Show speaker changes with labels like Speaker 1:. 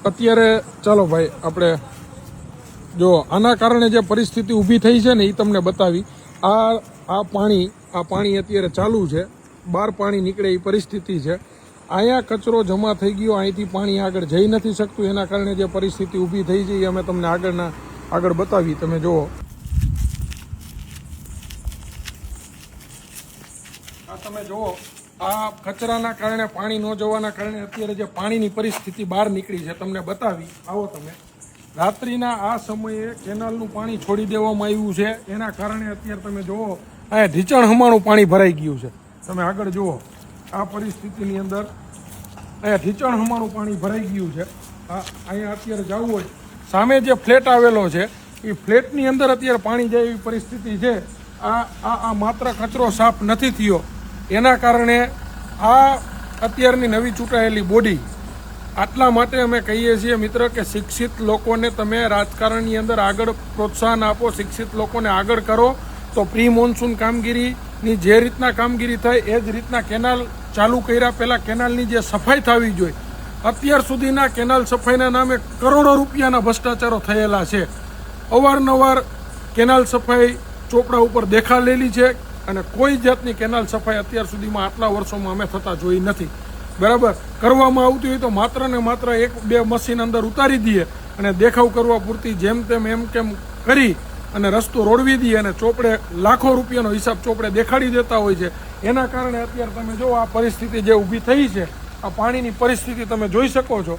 Speaker 1: અત્યારે ચાલો ભાઈ આપણે જો આના કારણે જે પરિસ્થિતિ ઊભી થઈ છે ને એ તમને બતાવી. આ પાણી અત્યારે ચાલુ છે, બહાર પાણી નીકળે એ પરિસ્થિતિ છે. અહીંયા કચરો જમા થઈ ગયો, અહીંથી પાણી આગળ જઈ નથી શકતું, એના કારણે જે પરિસ્થિતિ ઊભી થઈ છે એ અમે તમને આગળ બતાવી. તમે જુઓ, આ તમે જુઓ, આ કચરાના કારણે, પાણી ન જવાના કારણે અત્યારે જે પાણીની પરિસ્થિતિ બહાર નીકળી છે તમને બતાવી. આવો તમે, રાત્રિના આ સમયે કેનાલનું પાણી છોડી દેવામાં આવ્યું છે, એના કારણે અત્યારે તમે જુઓ અહીંયા ઢીચણ હમાણું પાણી ભરાઈ ગયું છે. તમે આગળ જુઓ, આ પરિસ્થિતિની અંદર અહીંયા ઢીચણ હમાણું પાણી ભરાઈ ગયું છે. અહીંયા અત્યારે જવું હોય, સામે જે ફ્લેટ આવેલો છે એ ફ્લેટની અંદર અત્યારે પાણી જાય એવી પરિસ્થિતિ છે. આ માત્ર કચરો સાફ નથી થયો, એના કારણે આ અત્યારની નવી ચૂંટાયેલી બોડી. આટલા માટે અમે કહીએ છીએ મિત્ર કે શિક્ષિત લોકોને તમે રાજકારણની અંદર આગળ પ્રોત્સાહન આપો, શિક્ષિત લોકોને આગળ કરો તો પ્રી મોન્સૂન કામગીરીની જે રીતના કામગીરી થાય એ જ રીતના કેનાલ ચાલુ કર્યા પહેલાં કેનાલની જે સફાઈ થવી જોઈએ. અત્યાર સુધીના કેનાલ સફાઈના નામે કરોડો રૂપિયાના ભ્રષ્ટાચારો થયેલા છે. અવારનવાર કેનાલ સફાઈ ચોપડા ઉપર દેખાડેલી છે અને કોઈ જાતની કેનાલ સફાઈ અત્યાર સુધીમાં આટલા વર્ષોમાં અમે થતા જોઈ નથી. બરાબર, કરવામાં આવતી હોય તો માત્ર ને માત્ર 1-2 મશીન અંદર ઉતારી દઈએ અને દેખાવ કરવા પૂરતી જેમ તેમ એમ કેમ કરી અને રસ્તો રોડવી દઈએ અને ચોપડે લાખો રૂપિયાનો હિસાબ ચોપડે દેખાડી દેતા હોય છે. એના કારણે અત્યારે તમે જો આ પરિસ્થિતિ જે ઊભી થઈ છે, આ પાણીની પરિસ્થિતિ તમે જોઈ શકો છો.